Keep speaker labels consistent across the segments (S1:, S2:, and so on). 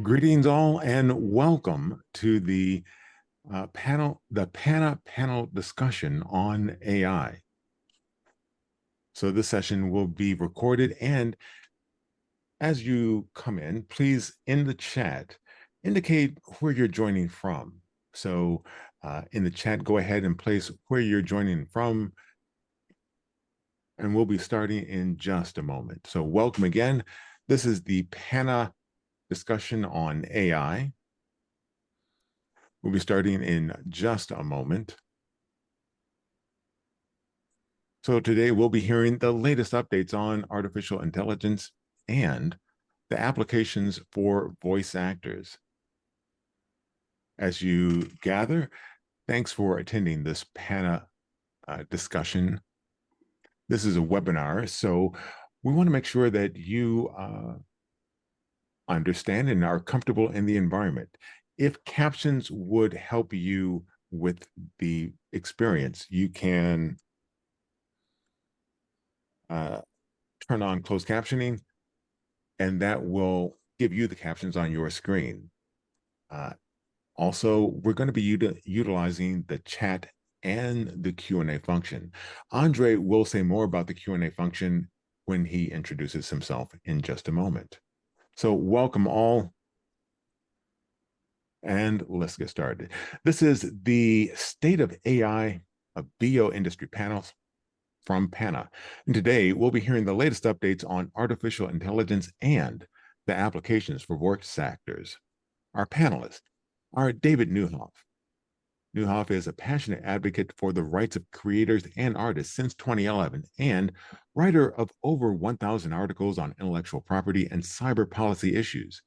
S1: Greetings all and welcome to the PANA panel discussion on AI. So this session will be recorded, and as you come in, please in the chat indicate where you're joining from. So in the chat, go ahead and place where you're joining from, and we'll be starting in just a moment. So welcome again. This is the PANA discussion on AI. We'll be starting in just a moment. So today we'll be hearing the latest updates on artificial intelligence and the applications for voice actors. As you gather, thanks for attending this PANA discussion. This is a webinar, so we want to make sure that you understand and are comfortable in the environment. If captions would help you with the experience, you can turn on closed captioning, and that will give you the captions on your screen. Also, we're going to be utilizing the chat and the Q&A function. Andre will say more about the Q&A function when he introduces himself in just a moment. So welcome all, and let's get started. This is the State of AI of BO Industry Panels from PANA. And today we'll be hearing the latest updates on artificial intelligence and the applications for voice actors. Our panelists are David Newhoff. Newhoff is a passionate advocate for the rights of creators and artists since 2011 and writer of over 1,000 articles on intellectual property and cyber policy issues.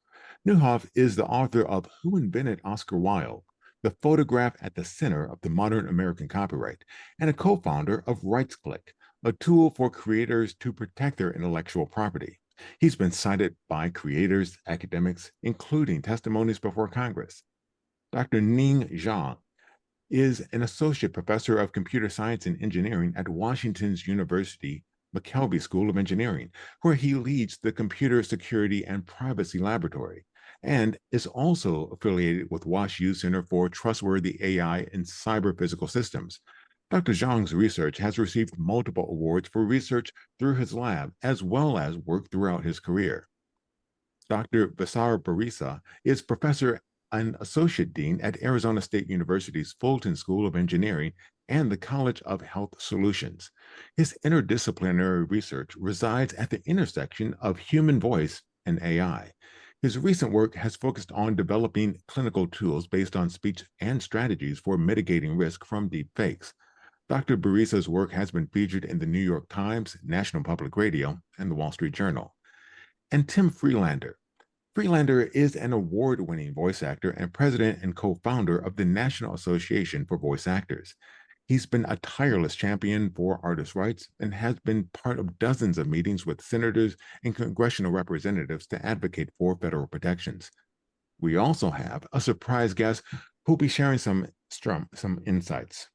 S1: Newhoff is the author of Who Invented Oscar Wilde?, the photograph at the center of the modern American copyright, and a co-founder of RightsClick, a tool for creators to protect their intellectual property. He's been cited by creators, academics, including testimonies before Congress. Dr. Ning Zhang is an associate professor of computer science and engineering at Washington's University McKelvey School of Engineering, where he leads the Computer Security and Privacy Laboratory, and is also affiliated with WashU Center for Trustworthy AI and Cyber Physical Systems. Dr. Zhang's research has received multiple awards for research through his lab, as well as work throughout his career. Dr. Visar Berisha is professor and associate dean at Arizona State University's Fulton School of Engineering and the College of Health Solutions. His interdisciplinary research resides at the intersection of human voice and AI. His recent work has focused on developing clinical tools based on speech and strategies for mitigating risk from deepfakes. Dr. Berisha's work has been featured in the New York Times, National Public Radio, and the Wall Street Journal. And Tim Friedlander. Friedlander is an award-winning voice actor and president and co-founder of the National Association for Voice Actors. He's been a tireless champion for artists' rights and has been part of dozens of meetings with senators and congressional representatives to advocate for federal protections. We also have a surprise guest who'll be sharing some insights.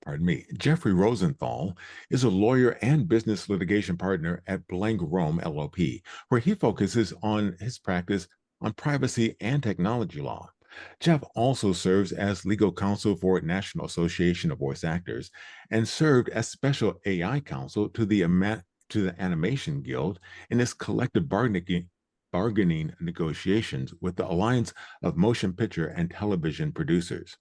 S1: Pardon me. Jeffrey Rosenthal is a lawyer and business litigation partner at Blank Rome LLP, where he focuses on his practice on privacy and technology law. Jeff also serves as legal counsel for National Association of Voice Actors and served as special AI counsel to the Animation Guild in its collective bargaining negotiations with the Alliance of Motion Picture and Television Producers.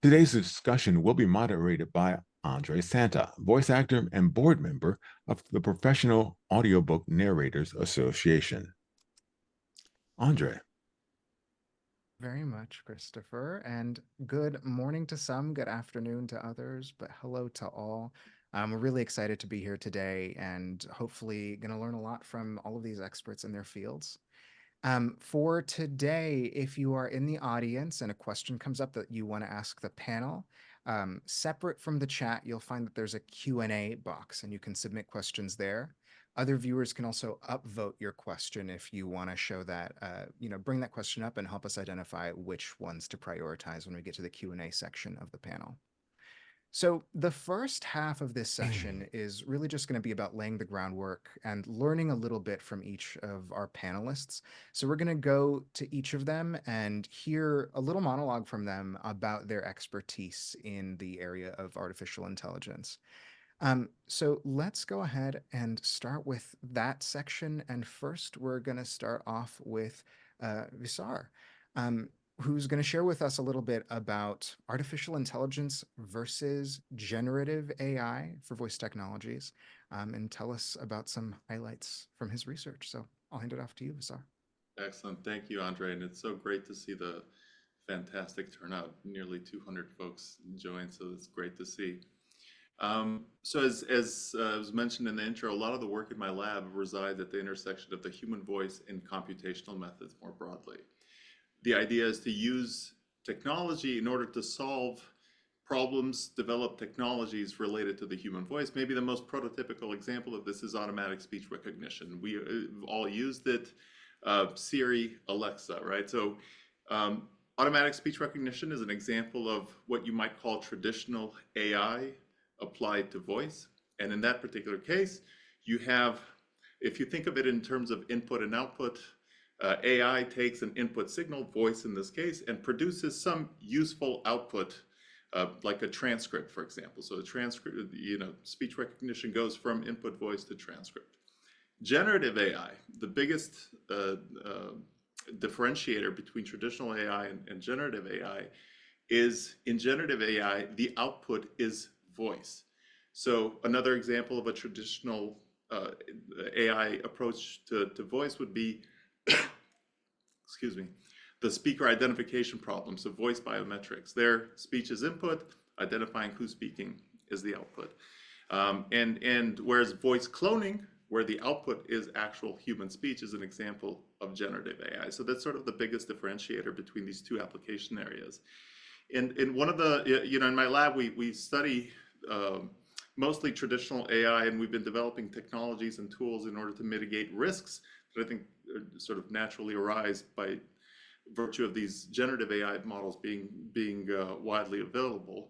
S1: Today's discussion will be moderated by Andre Santa, voice actor and board member of the Professional Audiobook Narrators Association. Andre.
S2: Very much, Christopher, and good morning to some, good afternoon to others, but hello to all. I'm really excited to be here today and hopefully going to learn a lot from all of these experts in their fields. For today, if you are in the audience and a question comes up that you want to ask the panel, separate from the chat, you'll find that there's a Q&A box and you can submit questions there. Other viewers can also upvote your question if you want to show that, bring that question up and help us identify which ones to prioritize when we get to the Q&A section of the panel. So the first half of this session is really just going to be about laying the groundwork and learning a little bit from each of our panelists. So we're going to go to each of them and hear a little monologue from them about their expertise in the area of artificial intelligence. So let's go ahead and start with that section. And first, we're going to start off with Visar, who's going to share with us a little bit about artificial intelligence versus generative AI for voice technologies, and tell us about some highlights from his research. So I'll hand it off to you, Visar.
S3: Excellent. Thank you, Andre. And it's so great to see the fantastic turnout. Nearly 200 folks joined, so it's great to see. So as was mentioned in the intro, a lot of the work in my lab resides at the intersection of the human voice and computational methods more broadly. The idea is to use technology in order to solve problems, develop technologies related to the human voice. Maybe the most prototypical example of this is automatic speech recognition. We all used it, Siri, Alexa, right? So automatic speech recognition is an example of what you might call traditional AI applied to voice. And in that particular case, you have, if you think of it in terms of input and output, AI takes an input signal, voice in this case, and produces some useful output, like a transcript, for example. So a transcript, speech recognition goes from input voice to transcript. Generative AI, the biggest differentiator between traditional AI and generative AI is in generative AI, the output is voice. So another example of a traditional AI approach to voice would be, excuse me, the speaker identification problem. So voice biometrics, their speech is input, identifying who's speaking is the output. And whereas voice cloning, where the output is actual human speech, is an example of generative AI. So that's sort of the biggest differentiator between these two application areas. In one of the, in my lab, we study mostly traditional AI, and we've been developing technologies and tools in order to mitigate risks that I think sort of naturally arise by virtue of these generative AI models being widely available.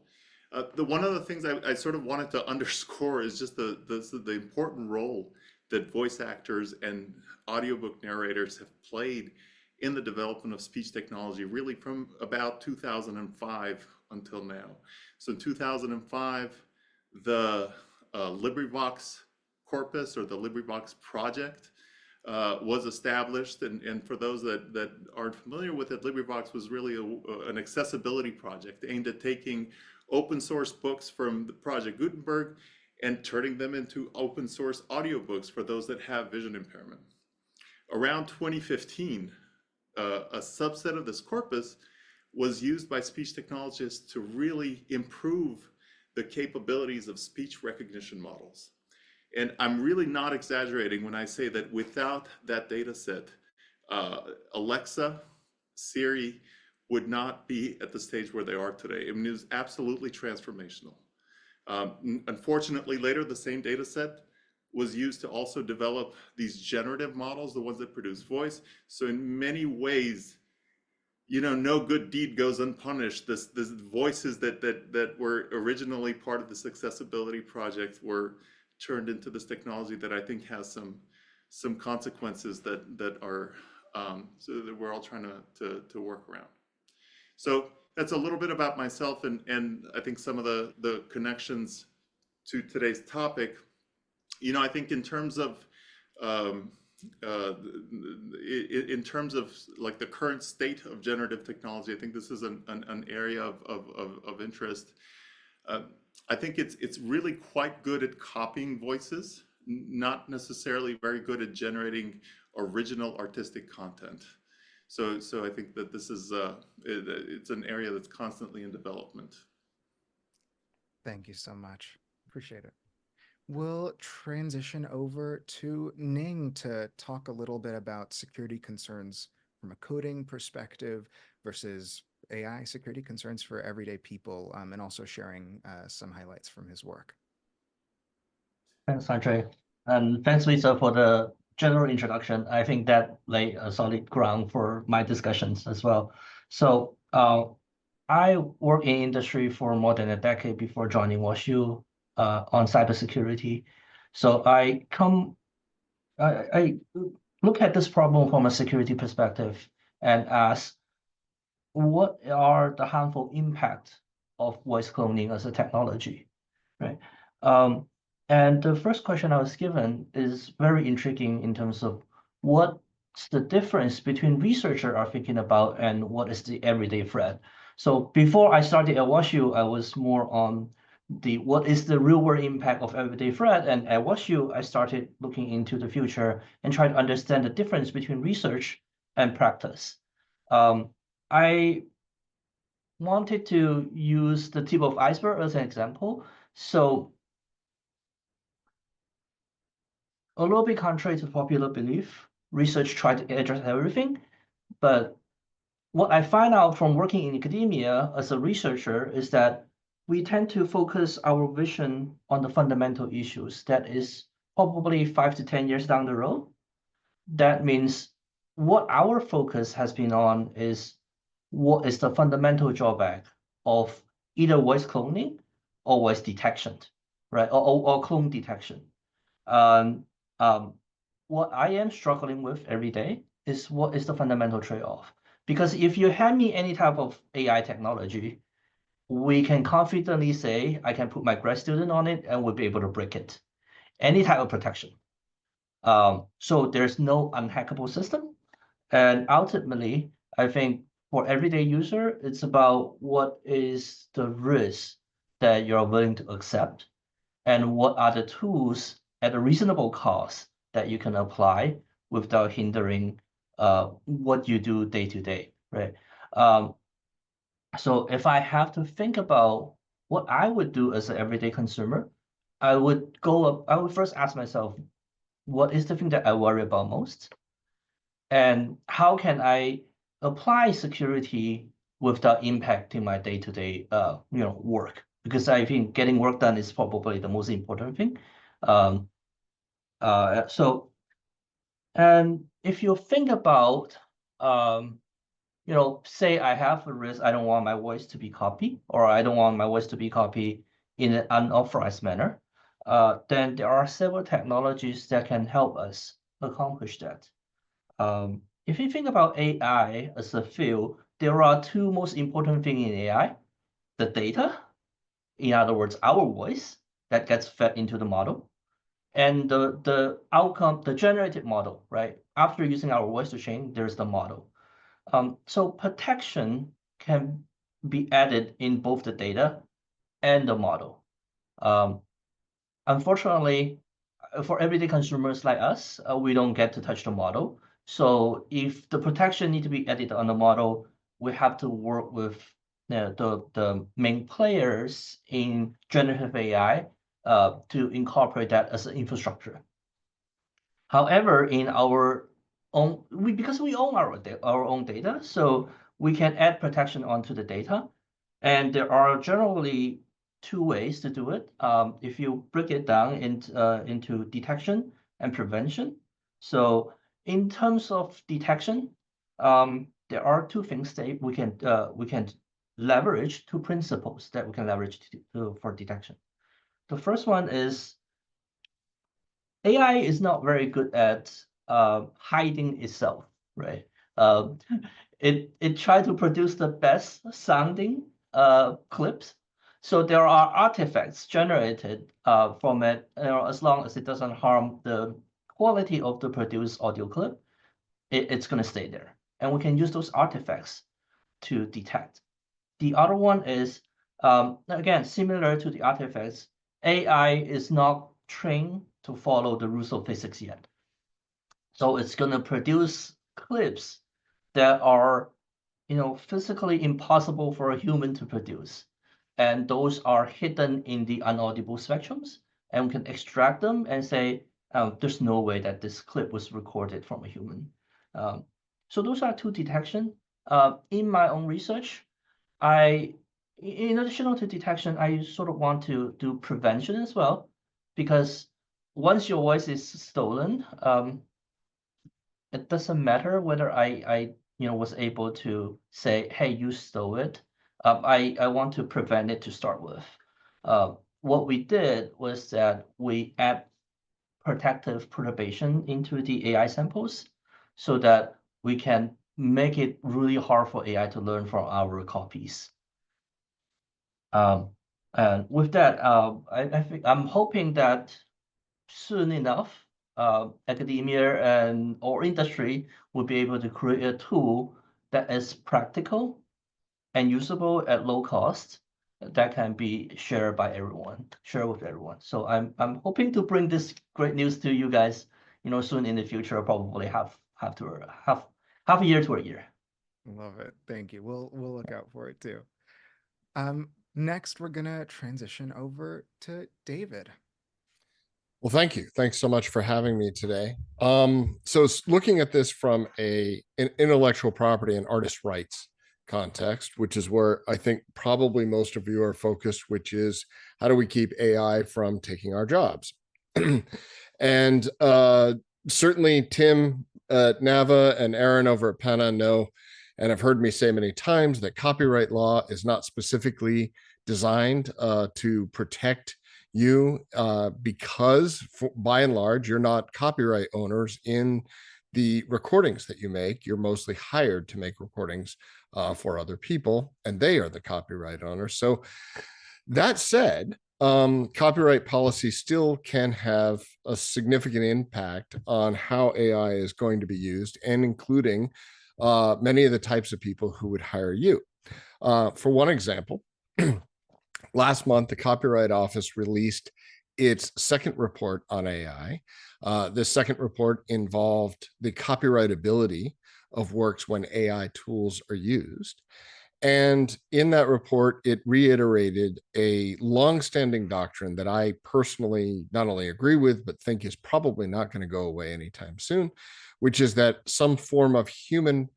S3: One of the things I sort of wanted to underscore is just the important role that voice actors and audiobook narrators have played in the development of speech technology, really from about 2005 until now. So in 2005, the LibriVox corpus, or the LibriVox project, was established. And for those that aren't familiar with it, LibriVox was really an accessibility project aimed at taking open source books from the Project Gutenberg and turning them into open source audiobooks for those that have vision impairment. Around 2015, a subset of this corpus was used by speech technologists to really improve the capabilities of speech recognition models. And I'm really not exaggerating when I say that without that data set, Alexa, Siri would not be at the stage where they are today. I mean, it was absolutely transformational. Unfortunately, later, the same data set was used to also develop these generative models, the ones that produce voice. So in many ways, no good deed goes unpunished. This voices that were originally part of this accessibility project were turned into this technology that I think has some consequences that are so that we're all trying to work around. So that's a little bit about myself and I think some of the connections to today's topic. I think in terms of like the current state of generative technology, I think this is an area of interest. I think it's really quite good at copying voices, not necessarily very good at generating original artistic content. So I think that this is it's an area that's constantly in development.
S2: Thank you so much. Appreciate it. We'll transition over to Ning to talk a little bit about security concerns from a coding perspective versus AI security concerns for everyday people, and also sharing some highlights from his work.
S4: Thanks, Andre. And thanks, Lisa, for the general introduction. I think that laid a solid ground for my discussions as well. So I worked in industry for more than a decade before joining WashU on cybersecurity. So I look at this problem from a security perspective and ask, what are the harmful impact of voice cloning as a technology, right? And the first question I was given is very intriguing in terms of what's the difference between researchers are thinking about and what is the everyday threat. So before I started at WashU, I was more on what is the real world impact of everyday threat, and at WashU, I started looking into the future and try to understand the difference between research and practice. I wanted to use the tip of iceberg as an example. So a little bit contrary to popular belief, research tried to address everything, but what I find out from working in academia as a researcher is that we tend to focus our vision on the fundamental issues that is probably 5 to 10 years down the road. That means what our focus has been on is what is the fundamental drawback of either voice cloning or voice detection, right? Or clone detection. What I am struggling with every day is what is the fundamental trade-off? Because if you hand me any type of AI technology, we can confidently say, I can put my grad student on it and we'll be able to break it. Any type of protection. So there's no unhackable system. And ultimately, I think for everyday user, it's about what is the risk that you're willing to accept and what are the tools at a reasonable cost that you can apply without hindering what you do day to day, right? So if I have to think about what I would do as an everyday consumer, I would first ask myself, what is the thing that I worry about most? And how can I apply security without impacting my day-to-day work? Because I think getting work done is probably the most important thing. And if you think about, say I have a risk, I don't want my voice to be copied, or I don't want my voice to be copied in an unauthorized manner, then there are several technologies that can help us accomplish that. If you think about AI as a field, there are two most important things in AI: the data, in other words, our voice that gets fed into the model, and the outcome, the generated model, right? After using our voice to train, there's the model. So protection can be added in both the data and the model. Unfortunately, for everyday consumers like us, we don't get to touch the model. So if the protection need to be added on the model, we have to work with the main players in generative AI to incorporate that as an infrastructure. However, in our own, because we own our own data, so we can add protection onto the data. And there are generally two ways to do it. If you break it down into detection and prevention. So in terms of detection, there are two things that we can leverage, two principles that we can leverage for detection. The first one is AI is not very good at hiding itself, right? It tried to produce the best sounding clips. So there are artifacts generated from it, as long as it doesn't harm the quality of the produced audio clip, it's going to stay there. And we can use those artifacts to detect. The other one is, again, similar to the artifacts, AI is not trained to follow the rules of physics yet. So it's going to produce clips that are, physically impossible for a human to produce. And those are hidden in the unaudible spectrums. And we can extract them and say, there's no way that this clip was recorded from a human. So those are two detection. In my own research, in addition to detection, I sort of want to do prevention as well, because once your voice is stolen, it doesn't matter whether I was able to say, hey, you stole it. I want to prevent it to start with. What we did was that we add protective perturbation into the AI samples so that we can make it really hard for AI to learn from our copies. And with that, I think I'm hoping that soon enough, academia and or industry will be able to create a tool that is practical and usable at low cost that can be shared by everyone, share with everyone. So I'm hoping to bring this great news to you guys, soon in the future, probably half a year to a year.
S2: Love it. Thank you. We'll look out for it too. Next, we're gonna transition over to David.
S5: Well, thank you. Thanks so much for having me today. So looking at this from an intellectual property and artist rights context, which is where I think probably most of you are focused, which is how do we keep AI from taking our jobs? And certainly Tim at NAVA and Aaron over at PANA know, and have heard me say many times, that copyright law is not specifically designed to protect you because by and large, you're not copyright owners in the recordings that you make. You're mostly hired to make recordings for other people, and they are the copyright owners. So that said, copyright policy still can have a significant impact on how AI is going to be used, and including many of the types of people who would hire you. For one example, last month, the Copyright Office released its second report on AI. This second report involved the copyrightability of works when AI tools are used. And in that report, it reiterated a longstanding doctrine that I personally not only agree with, but think is probably not going to go away anytime soon, which is that some form of human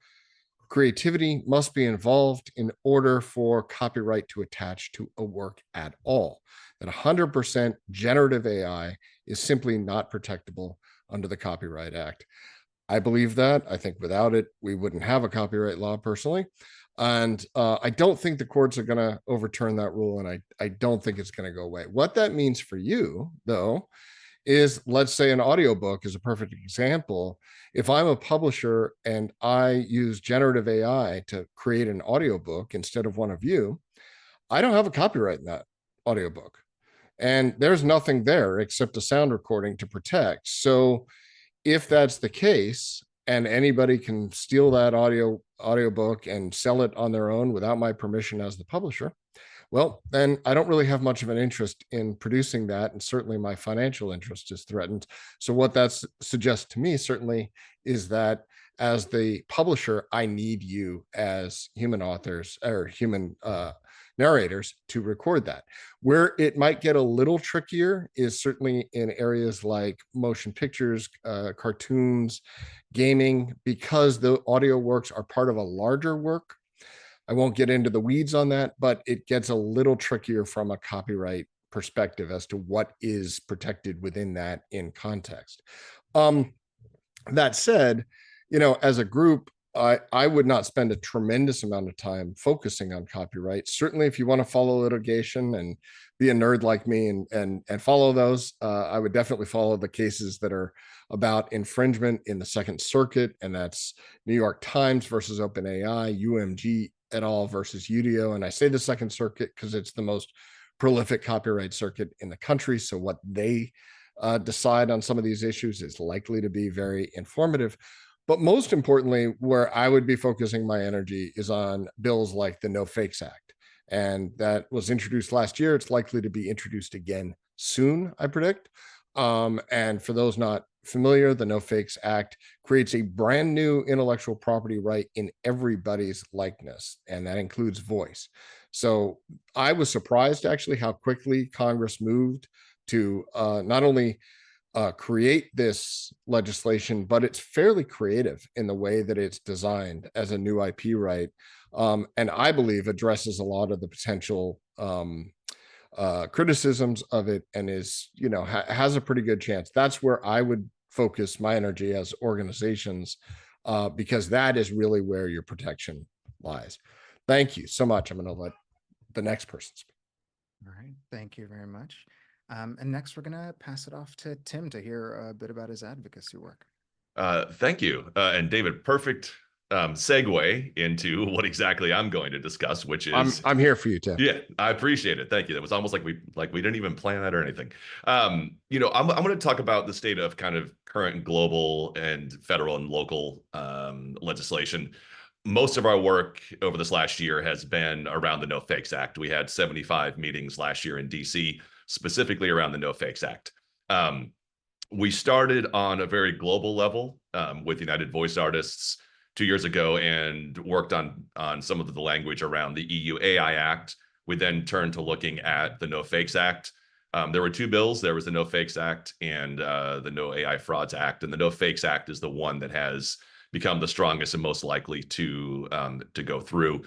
S5: creativity must be involved in order for copyright to attach to a work at all. That 100% generative AI is simply not protectable under the Copyright Act. I believe that. I think without it, we wouldn't have a copyright law personally. And I don't think the courts are going to overturn that rule, and I don't think it's going to go away. What that means for you, though, is, let's say an audiobook is a perfect example. If I'm a publisher and I use generative AI to create an audiobook instead of one of you, I don't have a copyright in that audiobook. And there's nothing there except a sound recording to protect. So if that's the case, and anybody can steal that audiobook and sell it on their own without my permission as the publisher, well, then I don't really have much of an interest in producing that, and certainly my financial interest is threatened. So what that suggests to me certainly is that as the publisher, I need you as human authors or human narrators to record that. Where it might get a little trickier is certainly in areas like motion pictures, cartoons, gaming, because the audio works are part of a larger work. I won't get into the weeds on that, but it gets a little trickier from a copyright perspective as to what is protected within that in context. That said, as a group, I would not spend a tremendous amount of time focusing on copyright. Certainly, if you want to follow litigation and be a nerd like me and follow those, I would definitely follow the cases that are about infringement in the Second Circuit, and that's New York Times versus OpenAI, UMG et al. Versus UDO. And I say the Second Circuit because it's the most prolific copyright circuit in the country. So what they decide on some of these issues is likely to be very informative. But most importantly, where I would be focusing my energy is on bills like the No Fakes Act. And that was introduced last year. It's likely to be introduced again soon, I predict. And for those not familiar, the No Fakes Act creates a brand new intellectual property right in everybody's likeness, and that includes voice. So I was surprised actually how quickly Congress moved to not only create this legislation, but it's fairly creative in the way that it's designed as a new IP right. And I believe addresses a lot of the potential criticisms of it, and is, has a pretty good chance. That's where I would focus my energy as organizations, because that is really where your protection lies. Thank you so much. I'm going to let the next person speak.
S2: All right, thank you very much. And next, we're going to pass it off to Tim to hear a bit about his advocacy work.
S6: Thank you. And David, perfect segue into what exactly I'm going to discuss, which is
S5: I'm here for you, Tim.
S6: Yeah, I appreciate it. Thank you. That was almost like we didn't even plan that or anything. I'm going to talk about the state of kind of current global and federal and local legislation. Most of our work over this last year has been around the No Fakes Act. We had 75 meetings last year in DC, specifically around the No Fakes Act. We started on a very global level with United Voice Artists 2 years ago and worked on some of the language around the EU AI Act. We then turned to looking at the No Fakes Act. There were two bills. There was the No Fakes Act and the No AI Frauds Act. And the No Fakes Act is the one that has become the strongest and most likely to go through.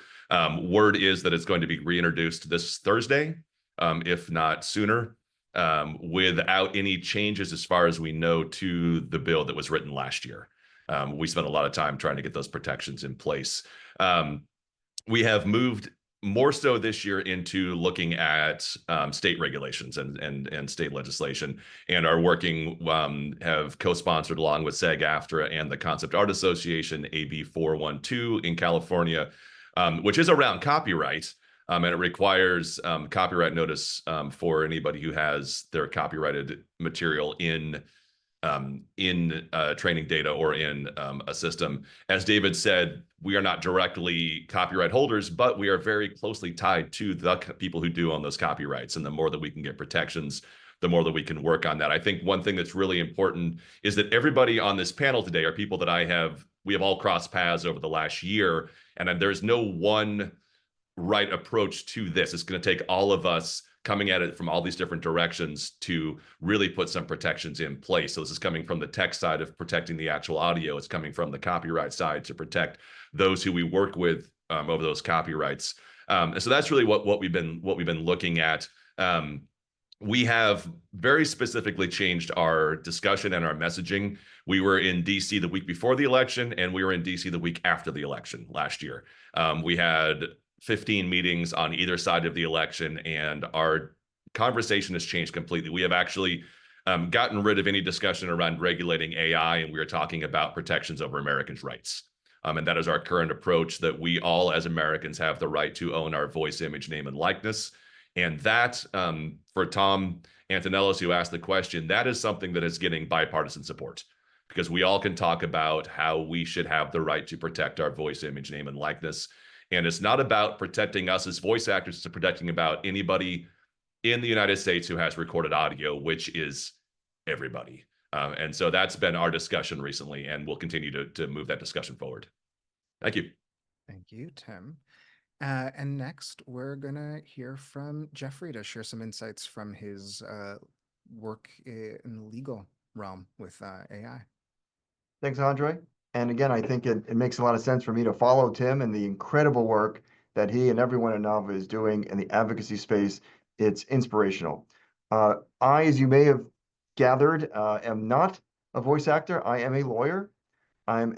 S6: Word is that it's going to be reintroduced this Thursday, if not sooner, without any changes as far as we know to the bill that was written last year. We spent a lot of time trying to get those protections in place. We have moved more so this year into looking at state regulations and state legislation, and are working, have co-sponsored along with SAG-AFTRA and the Concept Art Association, AB 412 in California, which is around copyright. And it requires copyright notice for anybody who has their copyrighted material in training data or in a system. As David said, we are not directly copyright holders, but we are very closely tied to the people who do own those copyrights. And the more that we can get protections, the more that we can work on that. I think one thing that's really important is that everybody on this panel today are people that we have all crossed paths over the last year. And there's no one right approach to this. It's going to take all of us coming at it from all these different directions to really put some protections in place. So this is coming from the tech side of protecting the actual audio. It's coming from the copyright side to protect those who we work with over those copyrights. And so that's really what we've been looking at. We have very specifically changed our discussion and our messaging. We were in DC the week before the election, and we were in DC the week after the election last year. We had 15 meetings on either side of the election, and our conversation has changed completely. We have actually gotten rid of any discussion around regulating AI, and we are talking about protections over Americans' rights. And that is our current approach, that we all as Americans have the right to own our voice, image, name, and likeness. And that, for Tom Antonellis, who asked the question, that is something that is getting bipartisan support, because we all can talk about how we should have the right to protect our voice, image, name, and likeness. And it's not about protecting us as voice actors, it's protecting about anybody in the United States who has recorded audio, which is everybody. And so that's been our discussion recently, and we'll continue to move that discussion forward. Thank you.
S2: Thank you, Tim. And next, we're going to hear from Jeffrey to share some insights from his work in the legal realm with AI.
S7: Thanks, Andre. And again, I think it makes a lot of sense for me to follow Tim and the incredible work that he and everyone at NAVA is doing in the advocacy space. It's inspirational. I, as you may have gathered, am not a voice actor. I am a lawyer. I'm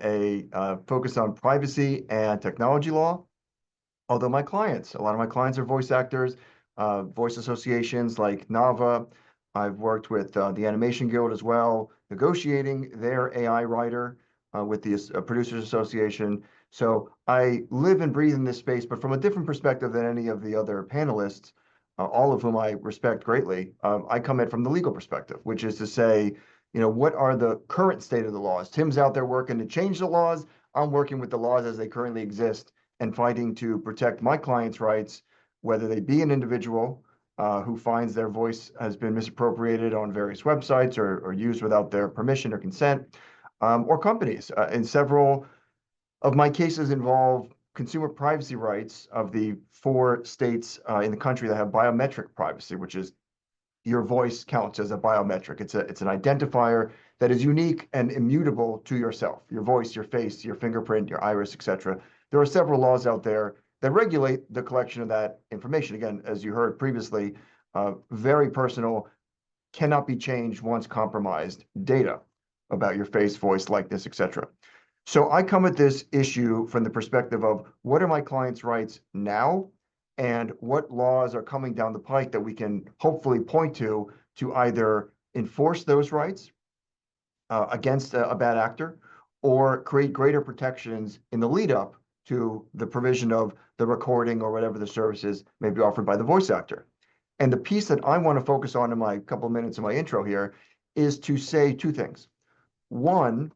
S7: focused on privacy and technology law. Although a lot of my clients are voice actors, voice associations like NAVA. I've worked with the Animation Guild as well, negotiating their AI writer with the Producers Association. So I live and breathe in this space, but from a different perspective than any of the other panelists, all of whom I respect greatly. I come at it from the legal perspective, which is to say, what are the current state of the laws? Tim's out there working to change the laws. I'm working with the laws as they currently exist and fighting to protect my clients' rights, whether they be an individual who finds their voice has been misappropriated on various websites or used without their permission or consent, or companies. And several of my cases involve consumer privacy rights of the 4 states in the country that have biometric privacy, which is your voice counts as a biometric. It's an identifier that is unique and immutable to yourself, your voice, your face, your fingerprint, your iris, etc. There are several laws out there that regulate the collection of that information. Again, as you heard previously, very personal, cannot be changed once compromised data about your face, voice, likeness, etc. So I come at this issue from the perspective of what are my clients' rights now, and what laws are coming down the pike that we can hopefully point to either enforce those rights against a bad actor, or create greater protections in the lead up to the provision of the recording or whatever the services may be offered by the voice actor. And the piece that I want to focus on in my couple of minutes of my intro here is to say two things. One,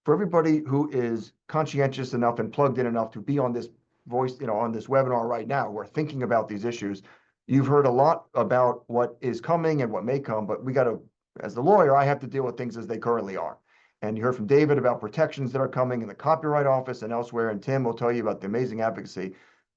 S7: for everybody who is conscientious enough and plugged in enough to be on this voice, on this webinar right now, we're thinking about these issues. You've heard a lot about what is coming and what may come, but we got to, as the lawyer, I have to deal with things as they currently are. And you heard from David about protections that are coming in the Copyright Office and elsewhere, and Tim will tell you about the amazing advocacy,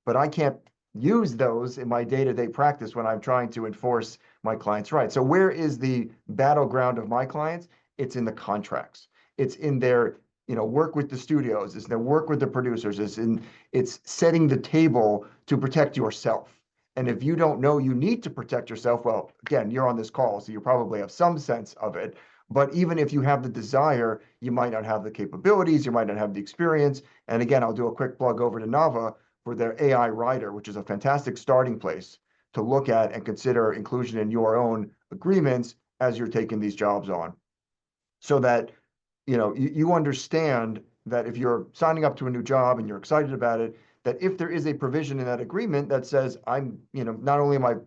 S7: but I can't use those in my day-to-day practice when I'm trying to enforce my client's rights. So where is the battleground of my clients? It's in the contracts. It's in their, work with the studios, it's their work with the producers, it's setting the table to protect yourself. And if you don't know you need to protect yourself, well, again, you're on this call, so you probably have some sense of it. But even if you have the desire, you might not have the capabilities, you might not have the experience. And again, I'll do a quick plug over to NAVA for their AI Writer, which is a fantastic starting place to look at and consider inclusion in your own agreements as you're taking these jobs on. So that you understand that if you're signing up to a new job and you're excited about it, that if there is a provision in that agreement that says I'm, not only am I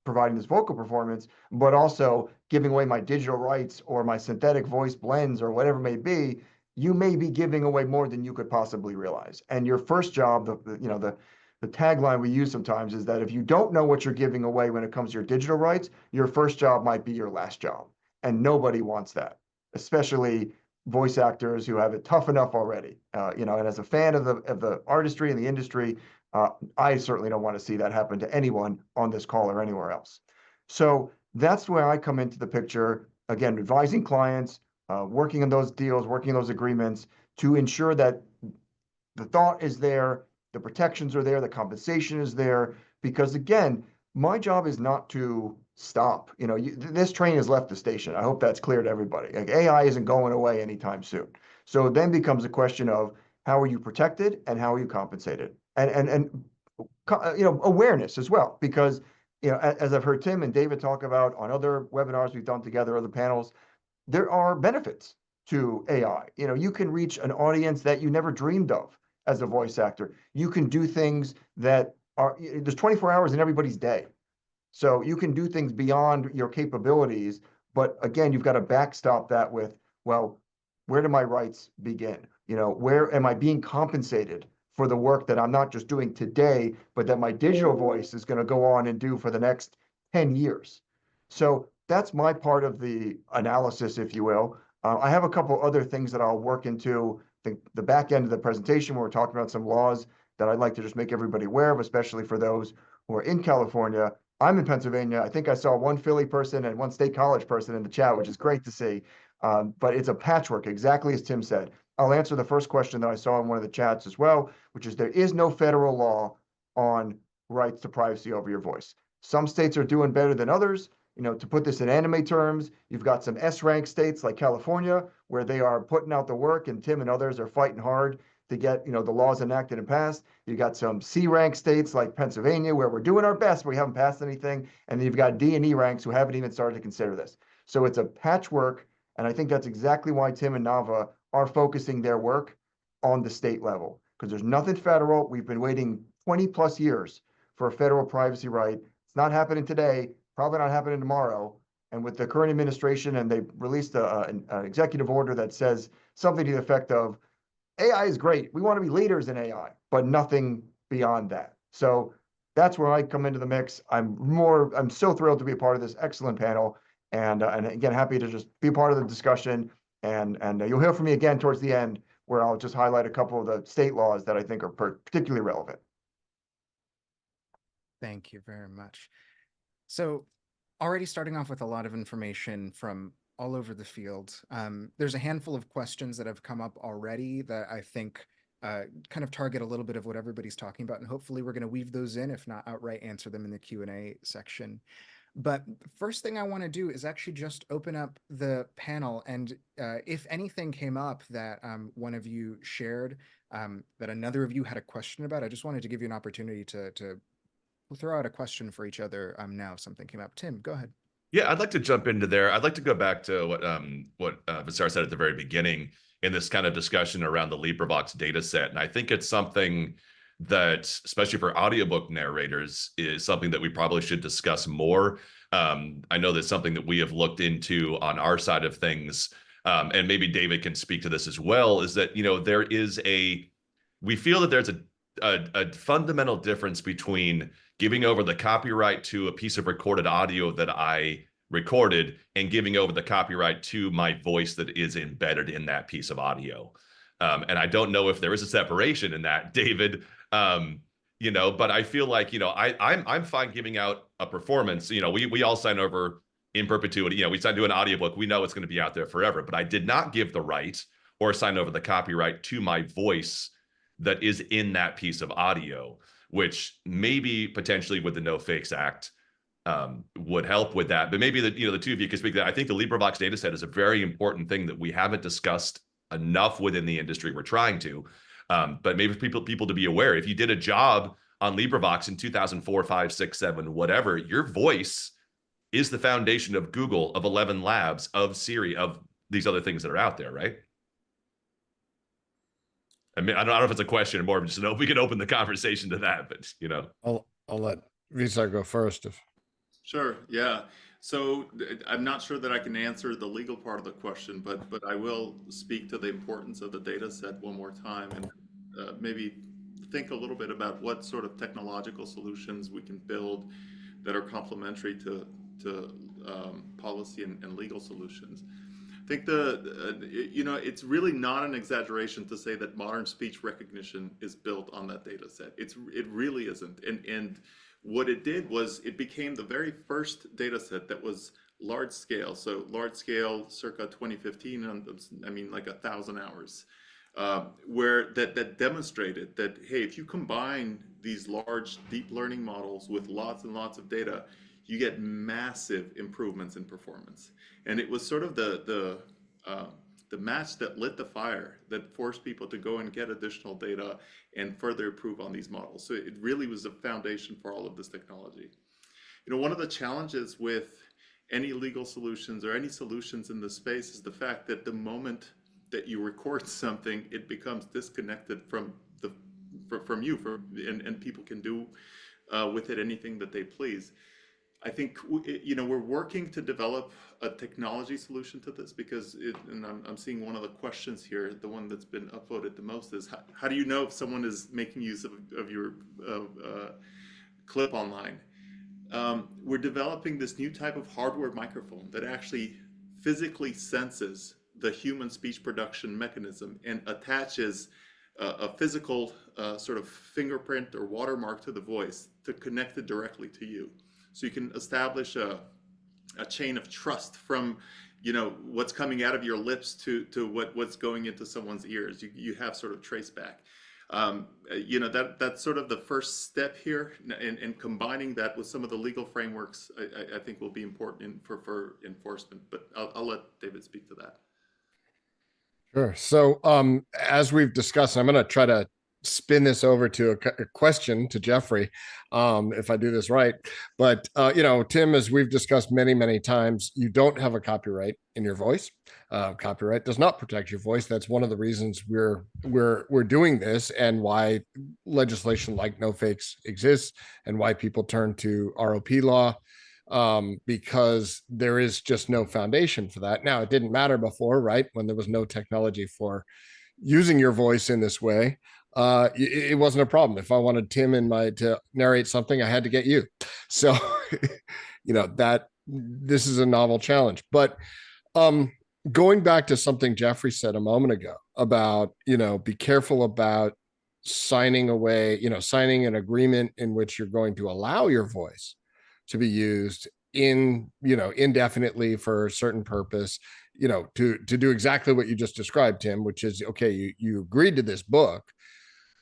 S7: providing this vocal performance, but also giving away my digital rights or my synthetic voice blends or whatever it may be, you may be giving away more than you could possibly realize. And your first job, the tagline we use sometimes is that if you don't know what you're giving away when it comes to your digital rights, your first job might be your last job. And nobody wants that, especially voice actors who have it tough enough already. And as a fan of the artistry and the industry, I certainly don't want to see that happen to anyone on this call or anywhere else. So that's where I come into the picture. Again, advising clients, working on those deals, working on those agreements to ensure that the thought is there, the protections are there, the compensation is there. Because again, my job is not to stop. This train has left the station. I hope that's clear to everybody. Like, AI isn't going away anytime soon. So it then becomes a question of how are you protected and how are you compensated, and awareness as well. Because as I've heard Tim and David talk about on other webinars we've done together, other panels, there are benefits to AI. You can reach an audience that you never dreamed of as a voice actor. You can do things that there's 24 hours in everybody's day. So you can do things beyond your capabilities, but again, you've got to backstop that with, well, where do my rights begin? Where am I being compensated for the work that I'm not just doing today, but that my digital voice is going to go on and do for the next 10 years? So that's my part of the analysis, if you will. I have a couple other things that I'll work into the back end of the presentation where we're talking about some laws that I'd like to just make everybody aware of, especially for those who are in California. I'm in Pennsylvania. I think I saw one Philly person and one State College person in the chat, which is great to see. But it's a patchwork, exactly as Tim said. I'll answer the first question that I saw in one of the chats as well, which is there is no federal law on rights to privacy over your voice. Some states are doing better than others. To put this in anime terms, you've got some S-rank states like California, where they are putting out the work, and Tim and others are fighting hard to get the laws enacted and passed. You got some C-rank states like Pennsylvania, where we're doing our best, but we haven't passed anything. And then you've got D and E ranks who haven't even started to consider this. So it's a patchwork, and I think that's exactly why Tim and NAVA are focusing their work on the state level, because there's nothing federal. We've been waiting 20 plus years for a federal privacy right. It's not happening today, probably not happening tomorrow. And with the current administration, and they released an executive order that says something to the effect of, AI is great. We want to be leaders in AI, but nothing beyond that. So that's where I come into the mix. I'm so thrilled to be a part of this excellent panel. And again, happy to just be a part of the discussion. And you'll hear from me again towards the end, where I'll just highlight a couple of the state laws that I think are particularly relevant.
S2: Thank you very much. So already starting off with a lot of information from all over the field. There's a handful of questions that have come up already that I think kind of target a little bit of what everybody's talking about, and hopefully we're going to weave those in, if not outright answer them in the Q&A section. But first thing I want to do is actually just open up the panel. And if anything came up that one of you shared, that another of you had a question about, I just wanted to give you an opportunity to throw out a question for each other now if something came up. Tim, go ahead.
S6: Yeah, I'd like to jump into there. I'd like to go back to what Visar said at the very beginning in this kind of discussion around the LibriVox data set. And I think it's something that, especially for audiobook narrators, is something that we probably should discuss more. I know that's something that we have looked into on our side of things. And maybe David can speak to this as well, is that, we feel that there's a fundamental difference between giving over the copyright to a piece of recorded audio that I recorded and giving over the copyright to my voice that is embedded in that piece of audio. And I don't know if there is a separation in that, David. But I feel like, I'm fine giving out a performance. We all sign over in perpetuity. We sign to an audiobook. We know it's going to be out there forever, but I did not give the right or sign over the copyright to my voice that is in that piece of audio, which maybe potentially with the No Fakes Act would help with that. But maybe the two of you can speak to that. I think the LibriVox data set is a very important thing that we haven't discussed enough within the industry. We're trying to, but maybe people to be aware, if you did a job on LibriVox in 2004, 5, 6, 7, whatever, your voice is the foundation of Google, of 11 Labs, of Siri, of these other things that are out there, right? I mean, I don't know if it's a question or more just to know if we can open the conversation to that, but
S5: I'll let Visar go first.
S3: Sure. Yeah. So I'm not sure that I can answer the legal part of the question, but I will speak to the importance of the data set one more time and maybe think a little bit about what sort of technological solutions we can build that are complementary to policy and legal solutions. I think it's really not an exaggeration to say that modern speech recognition is built on that data set. It really isn't. And what it did was it became the very first data set that was large scale. So large scale circa 2015, I mean like 1,000 hours, where that demonstrated that, hey, if you combine these large deep learning models with lots and lots of data, you get massive improvements in performance. And it was sort of the match that lit the fire that forced people to go and get additional data and further improve on these models. So it really was a foundation for all of this technology. One of the challenges with any legal solutions or any solutions in this space is the fact that the moment that you record something, it becomes disconnected from you, and people can do with it anything that they please. I think we're working to develop a technology solution to this because and I'm seeing one of the questions here, the one that's been upvoted the most is how do you know if someone is making use of your clip online? We're developing this new type of hardware microphone that actually physically senses the human speech production mechanism and attaches a physical sort of fingerprint or watermark to the voice to connect it directly to you. So you can establish a chain of trust from, what's coming out of your lips to what's going into someone's ears. You have sort of trace back. That's sort of the first step here, and combining that with some of the legal frameworks, I think will be important for enforcement. But I'll let David speak to that.
S5: Sure. So as we've discussed, I'm going to try to spin this over to a question to Jeffrey, if I do this right. But Tim, as we've discussed many, many times, you don't have a copyright in your voice. Copyright does not protect your voice. That's one of the reasons we're doing this, and why legislation like No Fakes exists, and why people turn to ROP law, because there is just no foundation for that. Now, it didn't matter before, right? When there was no technology for using your voice in this way. It wasn't a problem. If I wanted Tim to narrate something, I had to get you. So, that this is a novel challenge. But going back to something Jeffrey said a moment ago about, be careful about signing signing an agreement in which you're going to allow your voice to be used indefinitely for a certain purpose, to do exactly what you just described, Tim, which is, okay, you agreed to this book,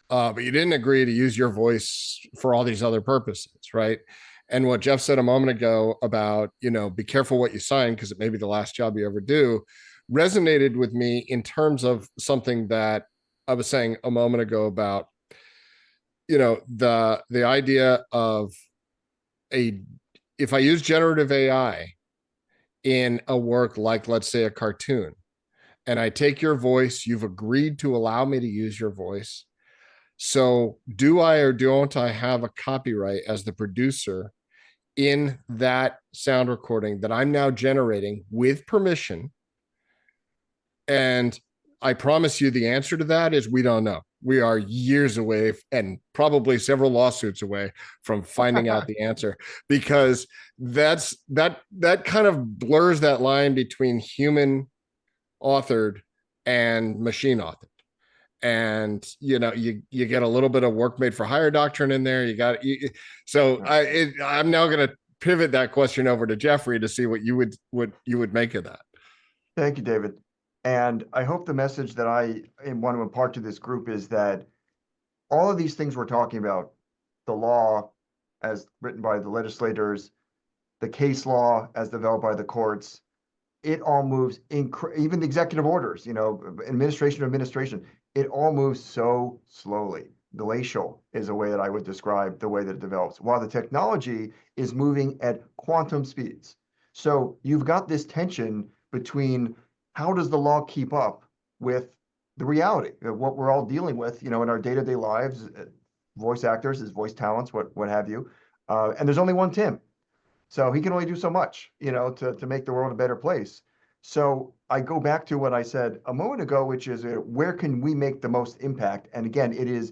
S5: but you didn't agree to use your voice for all these other purposes, right? And what Jeff said a moment ago about, be careful what you sign because it may be the last job you ever do, resonated with me in terms of something that I was saying a moment ago about, the idea of if I use generative AI in a work like, let's say, a cartoon, and I take your voice, you've agreed to allow me to use your voice. So do I or don't I have a copyright as the producer in that sound recording that I'm now generating with permission? And I promise you the answer to that is we don't know. We are years away and probably several lawsuits away from finding out the answer, because that kind of blurs that line between human authored and machine authored. And you get a little bit of work made for hire doctrine in there. I'm now going to pivot that question over to Jeffrey to see what you would make of that.
S7: Thank you, David. And I hope the message that I want to impart to this group is that all of these things we're talking about, the law as written by the legislators, the case law as developed by the courts, it all moves, even the executive orders, administration, it all moves so slowly. Glacial is a way that I would describe the way that it develops, while the technology is moving at quantum speeds. So you've got this tension between how does the law keep up with the reality of what we're all dealing with, in our day-to-day lives, voice actors, as voice talents, what have you. And there's only one Tim. So he can only do so much, to make the world a better place. So I go back to what I said a moment ago, which is where can we make the most impact? And again, it is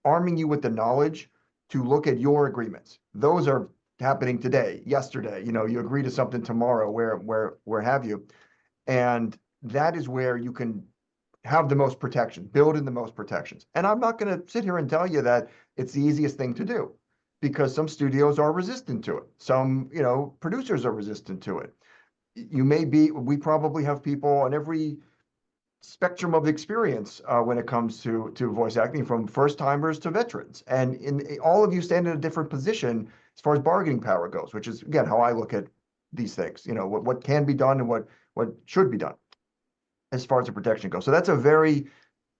S7: arming you with the knowledge to look at your agreements. Those are happening today, yesterday, you agree to something tomorrow, where have you. And that is where you can have the most protection, build in the most protections. And I'm not going to sit here and tell you that it's the easiest thing to do, because some studios are resistant to it. Some, producers are resistant to it. We probably have people on every spectrum of experience when it comes to voice acting, from first timers to veterans. And all of you stand in a different position as far as bargaining power goes, which is, again, how I look at these things, what can be done and what should be done as far as the protection goes. So that's a very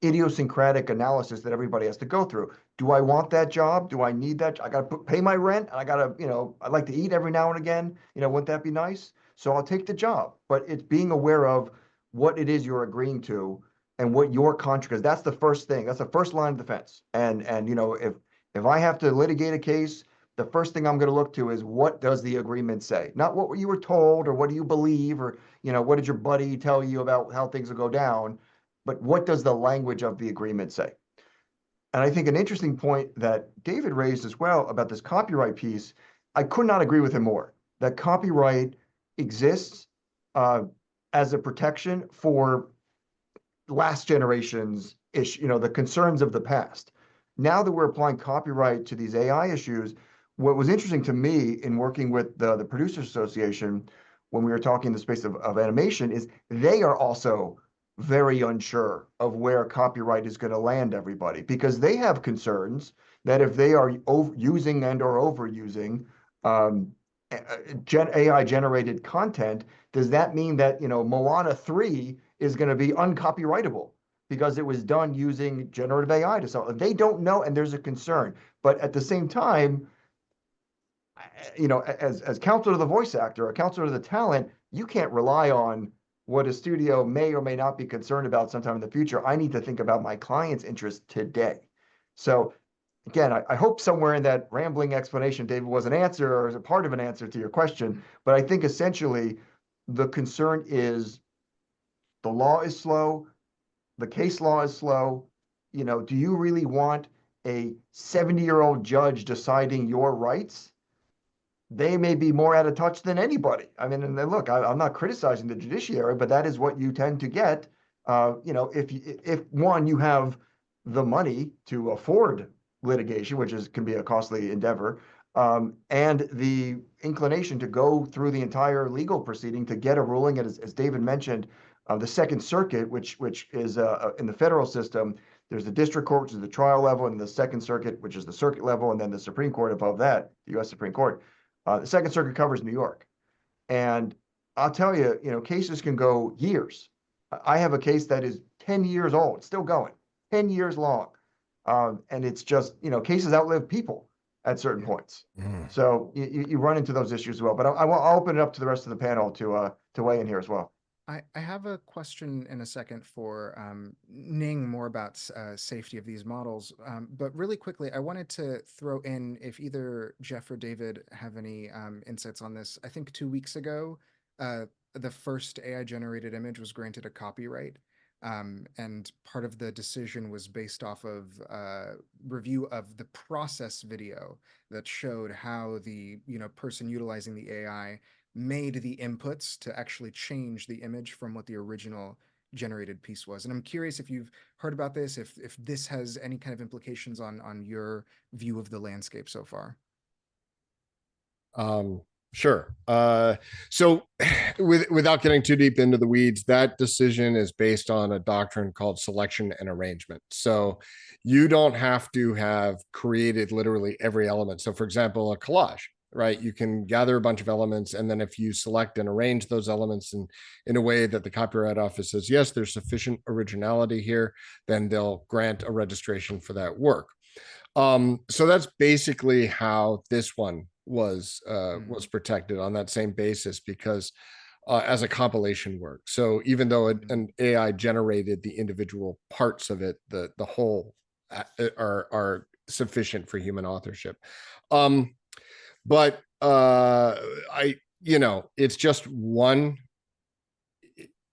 S7: idiosyncratic analysis that everybody has to go through. Do I want that job? Do I need that? I got to pay my rent. And I got to, I like to eat every now and again. Wouldn't that be nice? So I'll take the job. But it's being aware of what it is you're agreeing to and what your contract, because that's the first thing. That's the first line of defense. And if I have to litigate a case, the first thing I'm going to look to is, what does the agreement say? Not what you were told or what do you believe, or what did your buddy tell you about how things will go down, but what does the language of the agreement say? And I think an interesting point that David raised as well about this copyright piece, I could not agree with him more. That copyright exists as a protection for last generation's the concerns of the past. Now that we're applying copyright to these AI issues, what was interesting to me in working with the Producers Association when we were talking in the space of animation is they are also very unsure of where copyright is going to land everybody, because they have concerns that if they are using and or overusing AI generated content, does that mean that Moana 3 is going to be uncopyrightable because it was done using generative AI to solve? They don't know, and there's a concern. But at the same time, as counselor to the voice actor or counselor to the talent, you can't rely on what a studio may or may not be concerned about sometime in the future. I need to think about my client's interest today. So again, I hope somewhere in that rambling explanation, David, was an answer or is a part of an answer to your question. But I think essentially the concern is the law is slow, the case law is slow. Do you really want a 70-year-old judge deciding your rights? They may be more out of touch than anybody. I mean, and look, I'm not criticizing the judiciary, but that is what you tend to get. If one, you have the money to afford litigation, which can be a costly endeavor, and the inclination to go through the entire legal proceeding to get a ruling, and as David mentioned, the Second Circuit, which is in the federal system, there's the district court, which is the trial level, and the Second Circuit, which is the circuit level, and then the Supreme Court above that, the U.S. Supreme Court. The Second Circuit covers New York. And I'll tell you, cases can go years. I have a case that is 10 years old, still going, 10 years long. And it's just, cases outlive people at certain points. So you run into those issues as well. But I'll open it up to the rest of the panel to weigh in here as well.
S2: I have a question in a second for Ning, more about safety of these models. But really quickly, I wanted to throw in, if either Jeff or David have any insights on this. I think 2 weeks ago, the first AI-generated image was granted a copyright. And part of the decision was based off of review of the process video that showed how the person utilizing the AI made the inputs to actually change the image from what the original generated piece was. And I'm curious if you've heard about this, if this has any kind of implications on your view of the landscape so far.
S5: Sure. So without getting too deep into the weeds, that decision is based on a doctrine called selection and arrangement. So you don't have to have created literally every element. So for example, a collage, right? You can gather a bunch of elements, and then if you select and arrange those elements in a way that the Copyright Office says, yes, there's sufficient originality here, then they'll grant a registration for that work. So that's basically how this one was protected on that same basis, because as a compilation work. So even though an AI generated the individual parts of it, the whole are sufficient for human authorship. But it's just one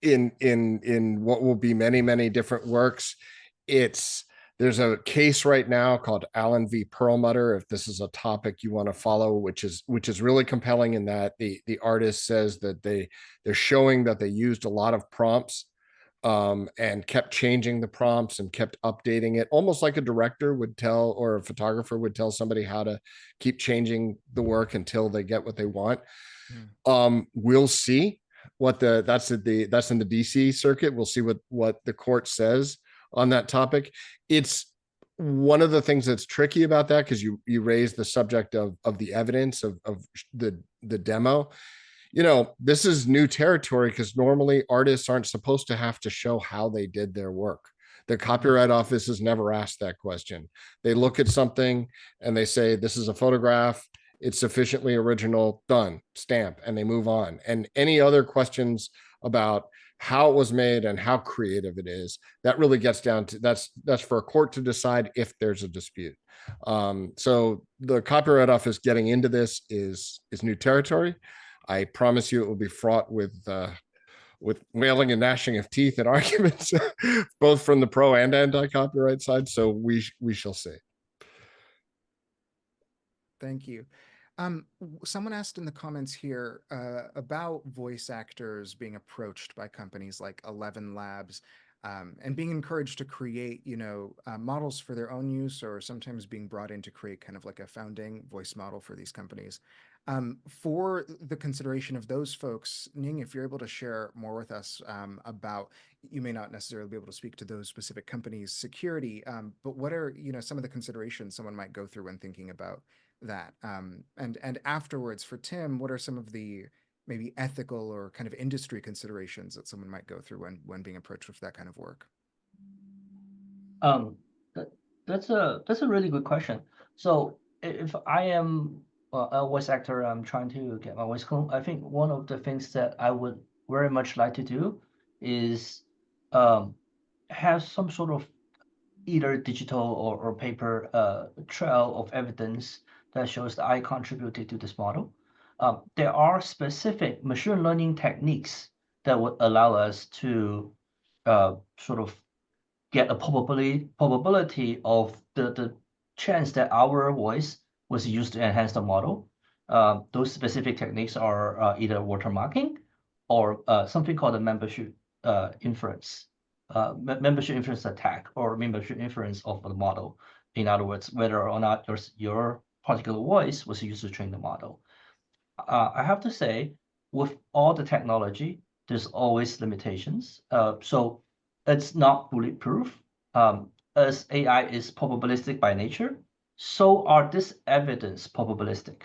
S5: in what will be many, many different works. There's a case right now called Allen v. Perlmutter, if this is a topic you want to follow, which is really compelling in that the artist says that they're showing that they used a lot of prompts and kept changing the prompts and kept updating it, almost like a director would tell, or a photographer would tell somebody how to keep changing the work until they get what they want. We'll see what that's in the DC circuit. We'll see what the court says on that topic. It's one of the things that's tricky about that, because you raise the subject of the evidence of the demo. This is new territory, because normally artists aren't supposed to have to show how they did their work. The Copyright Office has never asked that question. They look at something and they say, this is a photograph, it's sufficiently original, done, stamp, and they move on. And any other questions about how it was made and how creative it is, that really gets down to that's for a court to decide if there's a dispute. So the Copyright Office getting into this is new territory. I promise you it will be fraught with wailing and gnashing of teeth and arguments, both from the pro and anti-copyright side. So we shall see.
S2: Thank you. Someone asked in the comments here about voice actors being approached by companies like 11 Labs and being encouraged to create, models for their own use, or sometimes being brought in to create kind of like a founding voice model for these companies. For the consideration of those folks, Ning, if you're able to share more with us about, you may not necessarily be able to speak to those specific companies' security, but what are, some of the considerations someone might go through when thinking about that? And afterwards, for Tim, what are some of the maybe ethical or kind of industry considerations that someone might go through when being approached with that kind of work?
S4: That's a really good question. So if I am a voice actor, I'm trying to get my voice cloned, I think one of the things that I would very much like to do is have some sort of either digital or paper trail of evidence that shows that I contributed to this model. There are specific machine learning techniques that would allow us to sort of get a probability of the chance that our voice was used to enhance the model. Those specific techniques are either watermarking or something called a membership inference. Membership inference attack, or membership inference of the model. In other words, whether or not your particular voice was used to train the model. I have to say, with all the technology, there's always limitations. So it's not bulletproof. As AI is probabilistic by nature, so are this evidence probabilistic.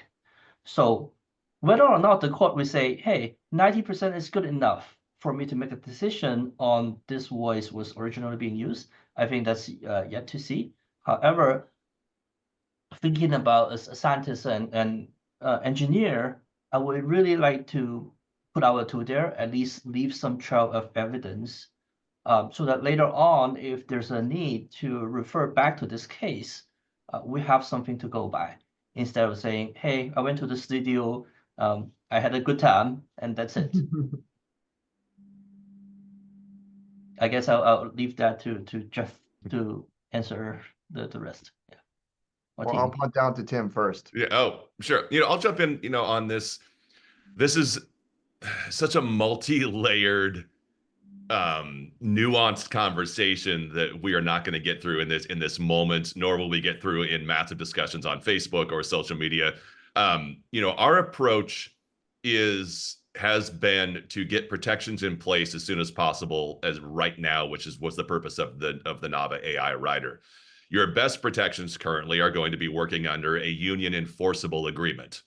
S4: So whether or not the court will say, hey, 90% is good enough for me to make a decision on this voice was originally being used, I think that's yet to see. However, thinking about as a scientist and engineer, I would really like to put our tool there, at least leave some trail of evidence, so that later on, if there's a need to refer back to this case, we have something to go by, instead of saying, hey, I went to the studio, I had a good time, and that's it. I guess I'll leave that to Jeff to answer the rest. Yeah. Or
S7: Well, I'll
S4: team.
S7: punt down to Tim first.
S6: Yeah. Oh, sure. I'll jump in, on this. This is such a multi-layered, nuanced conversation that we are not going to get through in this moment, nor will we get through in massive discussions on Facebook or social media. Our approach has been to get protections in place as soon as possible, as right now, which was the purpose of the NAVA AI Writer. Your best protections currently are going to be working under a union enforceable agreement.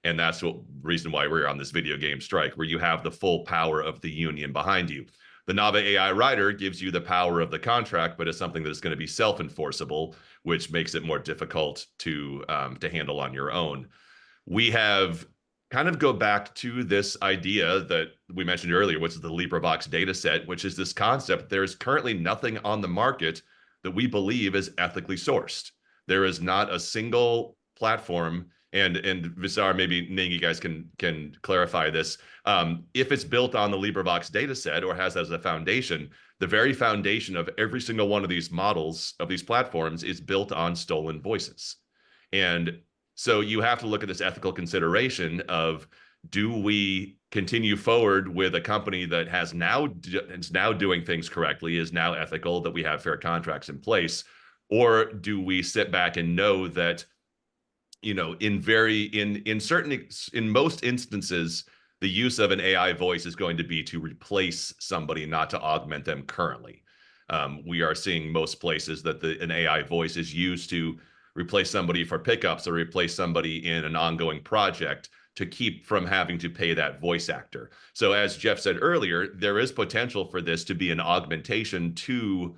S6: And that's the reason why we're on this video game strike, where you have the full power of the union behind you. The NAVA AI Writer gives you the power of the contract, but it's something that is going to be self-enforceable, which makes it more difficult to handle on your own. We have kind of go back to this idea that we mentioned earlier, which is the LibreVox data set, which is this concept. There's currently nothing on the market that we believe is ethically sourced. There is not a single platform, and Visar, maybe Ning, you guys can clarify this. If it's built on the LibreVox data set or has as a foundation, the very foundation of every single one of these models, of these platforms, is built on stolen voices. And so you have to look at this ethical consideration of, do we continue forward with a company that is now doing things correctly, is now ethical, that we have fair contracts in place, or do we sit back and know that, in most instances, the use of an AI voice is going to be to replace somebody, not to augment them currently. We are seeing most places that an AI voice is used to replace somebody for pickups or replace somebody in an ongoing project to keep from having to pay that voice actor. So as Jeff said earlier, there is potential for this to be an augmentation to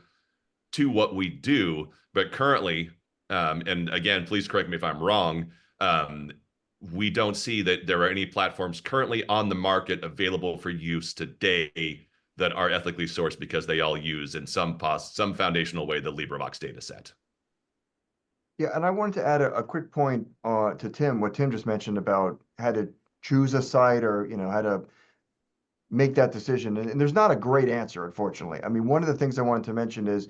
S6: what we do, but currently, and again, please correct me if I'm wrong, we don't see that there are any platforms currently on the market available for use today that are ethically sourced, because they all use in some foundational way the LibreVox data set.
S7: Yeah, and I wanted to add a quick point to Tim, what Tim just mentioned about how to choose a site, or how to make that decision. And there's not a great answer, unfortunately. I mean, one of the things I wanted to mention is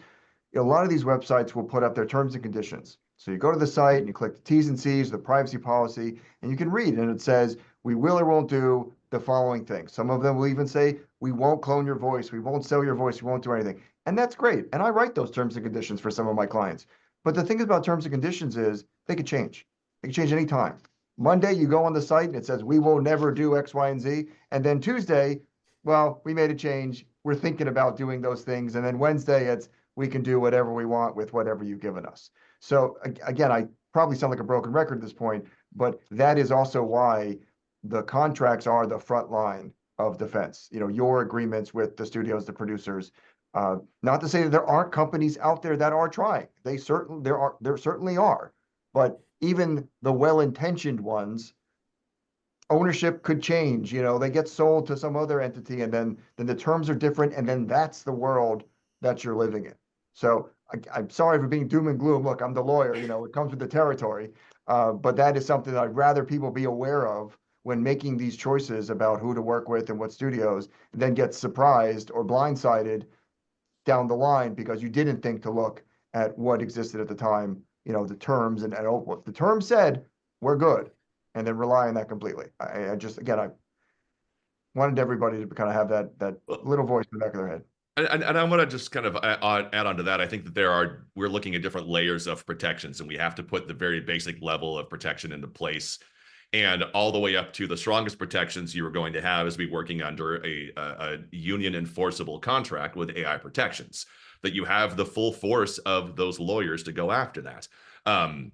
S7: a lot of these websites will put up their terms and conditions. So you go to the site and you click the T's and C's, the privacy policy, and you can read, and it says, we will or won't do the following things. Some of them will even say, we won't clone your voice, we won't sell your voice, we won't do anything. And that's great. And I write those terms and conditions for some of my clients. But the thing about terms and conditions is they could change. They can change anytime. Monday, you go on the site and it says, we will never do X, Y, and Z. And then Tuesday, well, we made a change. We're thinking about doing those things. And then Wednesday, it's, we can do whatever we want with whatever you've given us. So again, I probably sound like a broken record at this point, but that is also why the contracts are the front line of defense. Your agreements with the studios, the producers. Not to say that there aren't companies out there that are trying. There certainly are. But even the well-intentioned ones, ownership could change. They get sold to some other entity, and then the terms are different, and then that's the world that you're living in. So I'm sorry for being doom and gloom. Look, I'm the lawyer. It comes with the territory. But that is something that I'd rather people be aware of when making these choices about who to work with and what studios, then get surprised or blindsided down the line because you didn't think to look at what existed at the time, the terms, and what the term said, we're good, and then rely on that completely. I wanted everybody to kind of have that little voice in the back of their head.
S6: And I want to just kind of add on to that. I think that we're looking at different layers of protections, and we have to put the very basic level of protection into place. And all the way up to the strongest protections you are going to have is be working under a union enforceable contract with AI protections, that you have the full force of those lawyers to go after that. And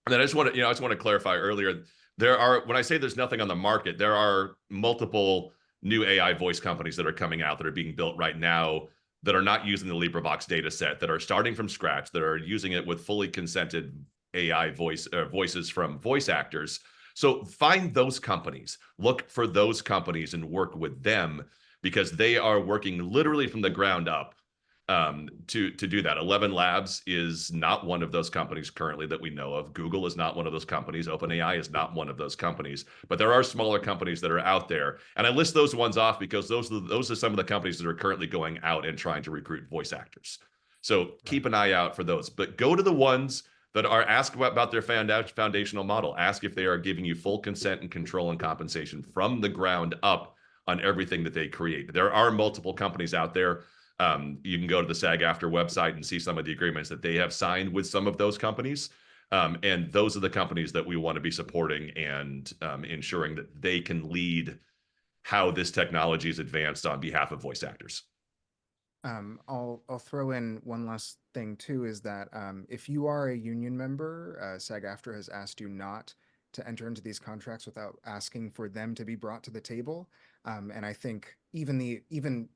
S6: then I just want to clarify earlier, there are, when I say there's nothing on the market, there are multiple new AI voice companies that are coming out that are being built right now that are not using the LibriVox data set, that are starting from scratch, that are using it with fully consented AI voices from voice actors. So find those companies, look for those companies and work with them, because they are working literally from the ground up to do that. 11 Labs is not one of those companies currently that we know of. Google is not one of those companies. OpenAI is not one of those companies. But there are smaller companies that are out there, and I list those ones off because those are some of the companies that are currently going out and trying to recruit voice actors. So keep an eye out for those. But go to the ones that are, ask about their foundational model. Ask if they are giving you full consent and control and compensation from the ground up on everything that they create. There are multiple companies out there. You can go to the SAG-AFTRA website and see some of the agreements that they have signed with some of those companies. And those are the companies that we want to be supporting and ensuring that they can lead how this technology is advanced on behalf of voice actors.
S2: I'll throw in one last thing too, is that if you are a union member, SAG-AFTRA has asked you not to enter into these contracts without asking for them to be brought to the table. And I think even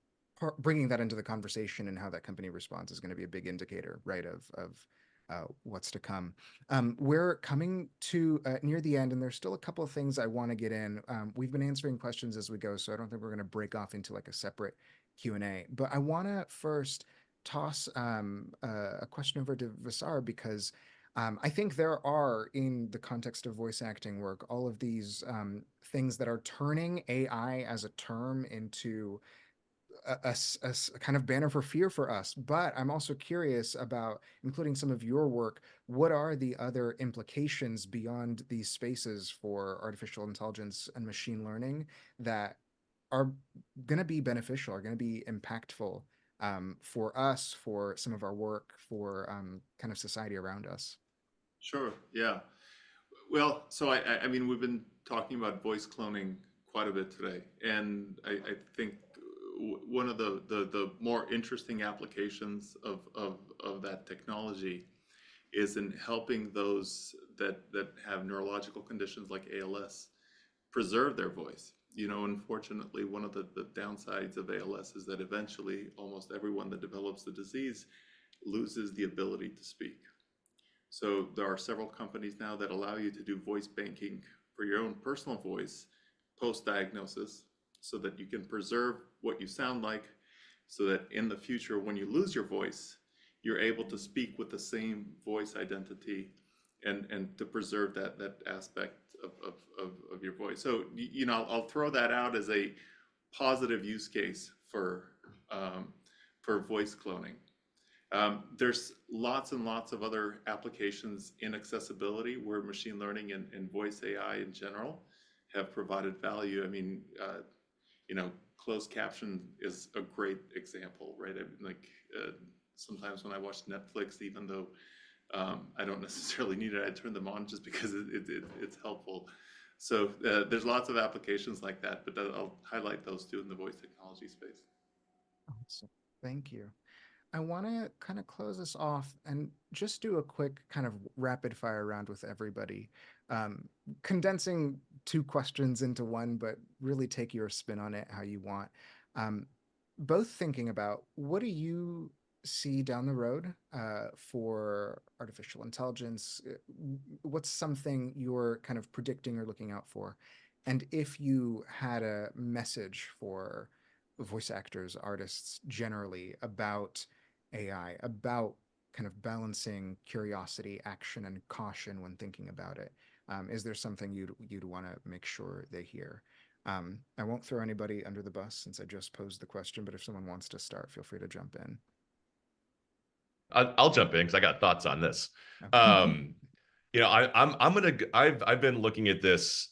S2: bringing that into the conversation and how that company responds is going to be a big indicator, right, of what's to come. We're coming to near the end, and there's still a couple of things I want to get in. We've been answering questions as we go, so I don't think we're going to break off into like a separate Q&A. But I want to first toss a question over to Visar, because I think there are, in the context of voice acting work, all of these things that are turning AI as a term into a kind of banner for fear for us. But I'm also curious about, including some of your work, what are the other implications beyond these spaces for artificial intelligence and machine learning that are going to be beneficial, are going to be impactful for us, for some of our work, for kind of society around us?
S3: Sure. Yeah. Well, so I mean, we've been talking about voice cloning quite a bit today, and I think one of the more interesting applications of that technology is in helping those that have neurological conditions like ALS preserve their voice. You know, unfortunately, one of the downsides of ALS is that eventually almost everyone that develops the disease loses the ability to speak. So there are several companies now that allow you to do voice banking for your own personal voice post-diagnosis, so that you can preserve what you sound like, so that in the future, when you lose your voice, you're able to speak with the same voice identity and to preserve that aspect of your voice. So, you know, I'll throw that out as a positive use case for voice cloning. There's lots and lots of other applications in accessibility where machine learning and voice AI in general have provided value. I mean, you know, closed caption is a great example, right? Sometimes when I watch Netflix, even though I don't necessarily need it, I turn them on just because it's helpful. So there's lots of applications like that, but I'll highlight those two in the voice technology space.
S2: Awesome. Thank you. I want to kind of close this off and just do a quick kind of rapid fire round with everybody, condensing two questions into one, but really take your spin on it how you want. Both thinking about, what do you see down the road for artificial intelligence? What's something you're kind of predicting or looking out for? And if you had a message for voice actors, artists generally, about AI, about kind of balancing curiosity, action, and caution when thinking about it, is there something you'd want to make sure they hear? I won't throw anybody under the bus since I just posed the question, but if someone wants to start, feel free to jump in.
S6: I'll jump in because I got thoughts on this.
S2: Okay.
S6: You know, I've been looking at this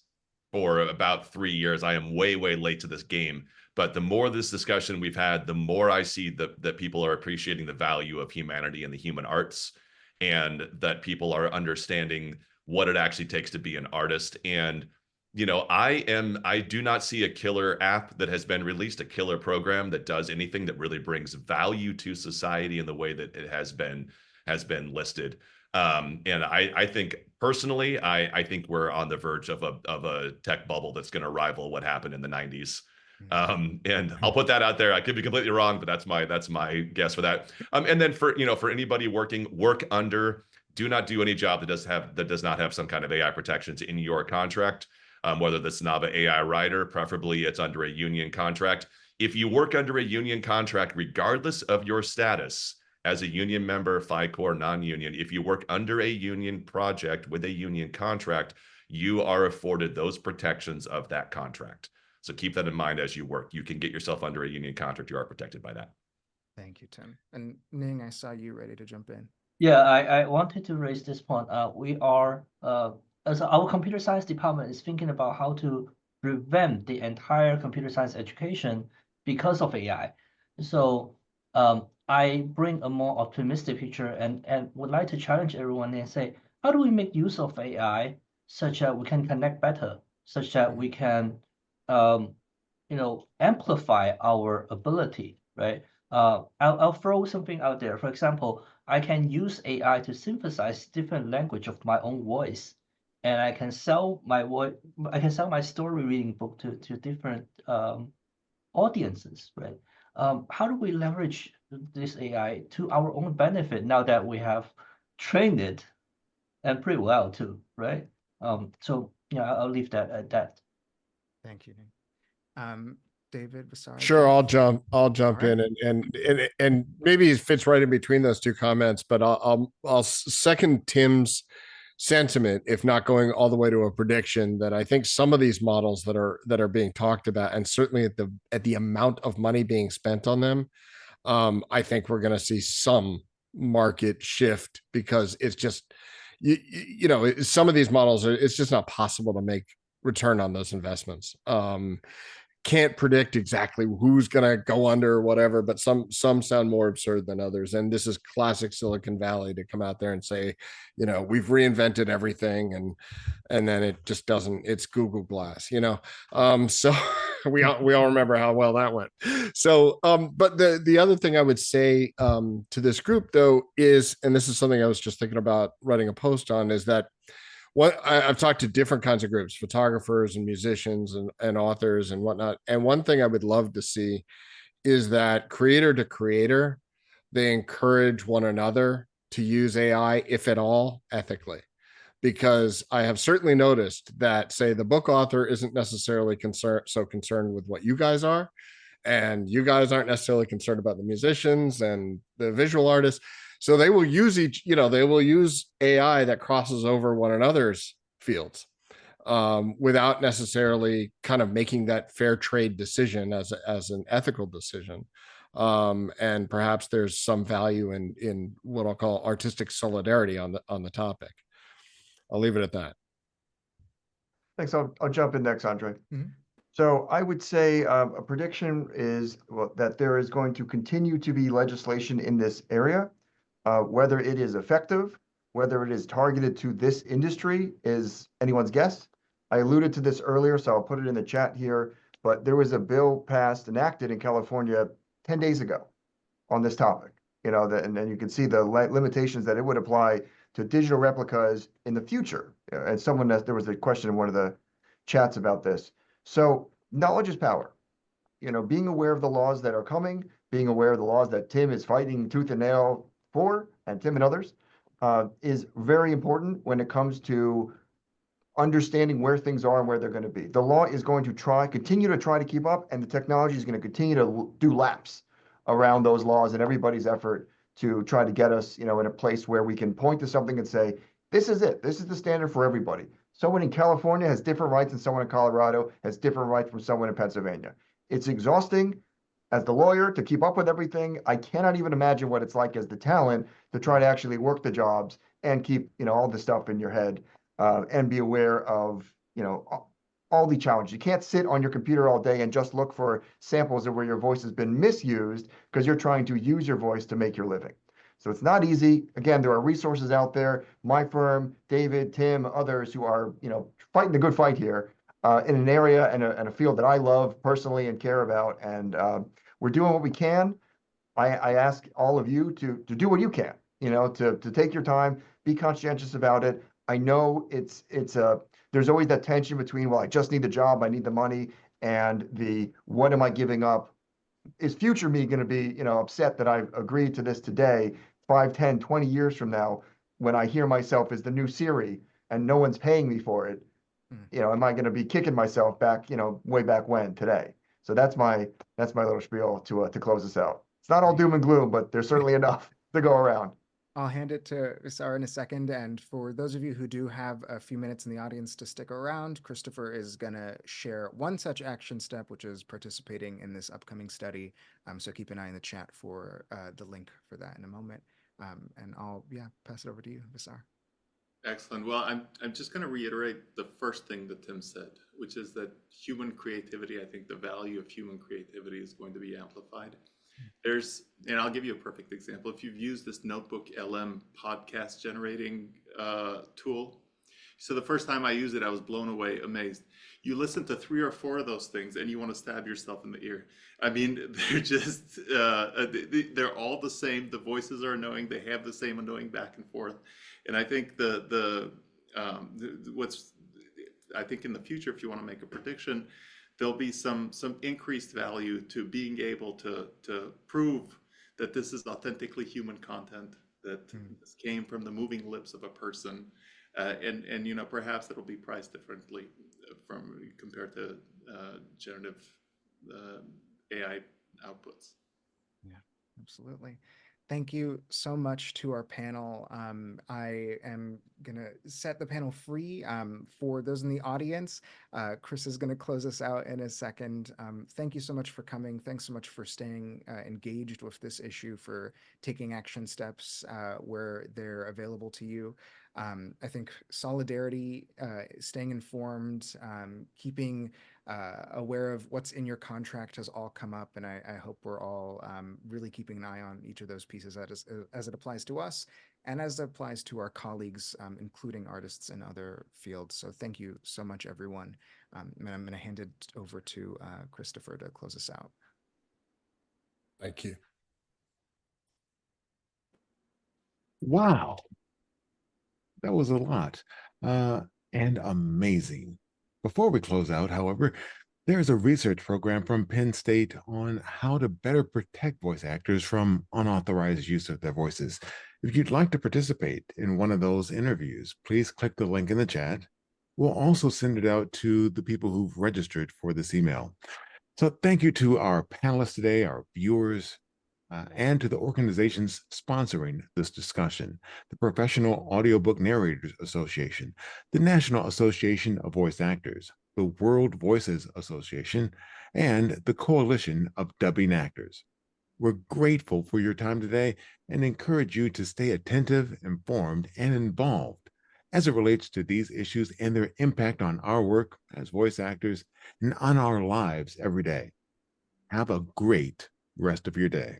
S6: for about 3 years. I am way late to this game, but the more this discussion we've had, the more I see that people are appreciating the value of humanity and the human arts, and that people are understanding what it actually takes to be an artist. And you know, I do not see a killer app that has been released, a killer program that does anything that really brings value to society in the way that it has been has been listed. And I think personally, I think we're on the verge of a tech bubble that's going to rival what happened in the 90s. And I'll put that out there. I could be completely wrong, but that's my guess for that. And then for anybody work under, do not do any job that does not have some kind of AI protections in your contract. Whether that's NAVA AI writer, preferably it's under a union contract. If you work under a union contract, regardless of your status as a union member, FICOR, non-union, if you work under a union project with a union contract, you are afforded those protections of that contract. So keep that in mind as you work. You can get yourself under a union contract. You are protected by that.
S2: Thank you, Tim. And Ning, I saw you ready to jump in.
S4: Yeah, I wanted to raise this point. We are, as our computer science department is thinking about how to revamp the entire computer science education because of AI. So I bring a more optimistic picture and would like to challenge everyone and say, how do we make use of AI such that we can connect better, such that we can, amplify our ability, right? I'll throw something out there. For example, I can use AI to synthesize different language of my own voice, and I can sell my voice. I can sell my story reading book to different audiences, right? How do we leverage this AI to our own benefit now that we have trained it and pretty well too, right? So yeah, I'll leave that at that.
S2: Thank you, Ning. David, Visar.
S5: Sure, I'll jump
S2: right.
S5: in and maybe it fits right in between those two comments, but I'll second Tim's sentiment, if not going all the way to a prediction, that I think some of these models that are being talked about, and certainly at the amount of money being spent on them, I think we're going to see some market shift, because it's just some of these models it's just not possible to make return on those investments. Can't predict exactly who's going to go under or whatever, but some sound more absurd than others. And this is classic Silicon Valley to come out there and say, we've reinvented everything, and then it just doesn't. It's Google Glass, so we all remember how well that went. So but the other thing I would say to this group though is, and this is something I was just thinking about writing a post on, is that I've talked to different kinds of groups, photographers and musicians and authors and whatnot. And one thing I would love to see is that creator to creator, they encourage one another to use AI, if at all, ethically. Because I have certainly noticed that, say, the book author isn't necessarily so concerned with what you guys are, and you guys aren't necessarily concerned about the musicians and the visual artists. So they will use they will use AI that crosses over one another's fields without necessarily kind of making that fair trade decision as an ethical decision. And perhaps there's some value in what I'll call artistic solidarity on the topic. I'll leave it at that.
S7: Thanks. I'll jump in next, Andre. Mm-hmm. So I would say a prediction is that there is going to continue to be legislation in this area. Whether it is effective, whether it is targeted to this industry is anyone's guess. I alluded to this earlier, so I'll put it in the chat here, but there was a bill enacted in California 10 days ago on this topic, and then you can see the limitations that it would apply to digital replicas in the future. And there was a question in one of the chats about this. So knowledge is power. Being aware of the laws that are coming, being aware of the laws that Tim is fighting tooth and nail for, and Tim and others, is very important when it comes to understanding where things are and where they're going to be. The law is going to continue to try to keep up, and the technology is going to continue to do laps around those laws and everybody's effort to try to get us, in a place where we can point to something and say, this is it. This is the standard for everybody. Someone in California has different rights than someone in Colorado has different rights from someone in Pennsylvania. It's exhausting. As the lawyer, to keep up with everything, I cannot even imagine what it's like as the talent to try to actually work the jobs and keep, all the stuff in your head and be aware of, all the challenges. You can't sit on your computer all day and just look for samples of where your voice has been misused because you're trying to use your voice to make your living. So it's not easy. Again, there are resources out there. My firm, David, Tim, others who are, fighting the good fight here in an area and a field that I love personally and care about. And we're doing what we can. I ask all of you to do what you can. to take your time, be conscientious about it. I know there's always that tension between, well, I just need the job, I need the money, and what am I giving up? Is future me going to be, upset that I've agreed to this today, 5, 10, 20 years from now, when I hear myself as the new Siri and no one's paying me for it? Am I going to be kicking myself back, way back when today? So that's my little spiel to close this out. It's not all doom and gloom, but there's certainly enough to go around.
S2: I'll hand it to Visar in a second. And for those of you who do have a few minutes in the audience to stick around, Christopher is going to share one such action step, which is participating in this upcoming study. So keep an eye in the chat for the link for that in a moment. And I'll pass it over to you, Visar.
S3: Excellent. Well, I'm just going to reiterate the first thing that Tim said, which is that human creativity, I think the value of human creativity is going to be amplified. And I'll give you a perfect example. If you've used this Notebook LM podcast generating tool, so the first time I used it, I was blown away, amazed. You listen to 3 or 4 of those things and you want to stab yourself in the ear. I mean, they're just, they're all the same. The voices are annoying. They have the same annoying back and forth. And I think I think in the future, if you want to make a prediction, there'll be some increased value to being able to prove that this is authentically human content, that this came from the moving lips of a person, and perhaps it'll be priced differently compared to generative AI outputs.
S2: Yeah, absolutely. Thank you so much to our panel. I am going to set the panel free for those in the audience. Chris is going to close us out in a second. Thank you so much for coming. Thanks so much for staying engaged with this issue, for taking action steps where they're available to you. I think solidarity, staying informed, keeping aware of what's in your contract has all come up, and I hope we're all really keeping an eye on each of those pieces as it applies to us and as it applies to our colleagues, including artists in other fields. So thank you so much, everyone. And I'm going to hand it over to Christopher to close us out.
S5: Thank you.
S1: Wow. That was a lot and amazing. Before we close out, however, there's a research program from Penn State on how to better protect voice actors from unauthorized use of their voices. If you'd like to participate in one of those interviews, please click the link in the chat. We'll also send it out to the people who've registered for this email. So thank you to our panelists today, our viewers, and to the organizations sponsoring this discussion: the Professional Audiobook Narrators Association, the National Association of Voice Actors, the World Voices Association, and the Coalition of Dubbing Actors. We're grateful for your time today and encourage you to stay attentive, informed, and involved as it relates to these issues and their impact on our work as voice actors and on our lives every day. Have a great rest of your day.